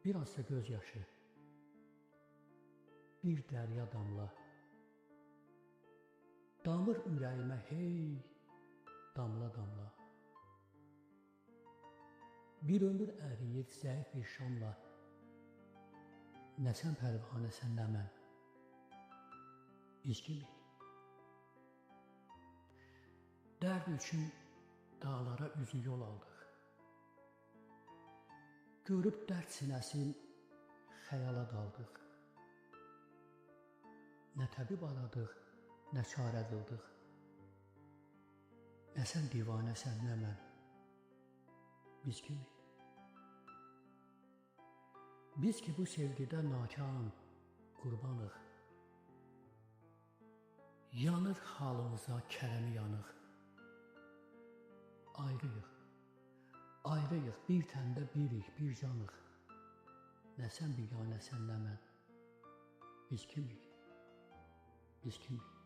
biraz da göz yaşı, bir dərya damla, damır ürəyimə hey, damla damla. Bir ömür əriyir zəif bir şamla, nə sən pərvanəsən, nə mən, biz kimik? Dərd üçün dağlara üzü yol aldıq. Görüb dərd sinəsin, xəyala daldıq. Nə təbib aradıq, nə çarə qıldıq. Nə sən divanəsən, nə mən, biz kimik? Biz ki bu sevgidə nakan, qurbanıq. Yanır halımıza kələmi yanıq. Ayrıyıq, ayrıyıq, bir təndə birik, bir canıq. Nə sən biganəsən, nə mən, biz kimik? Biz kimik?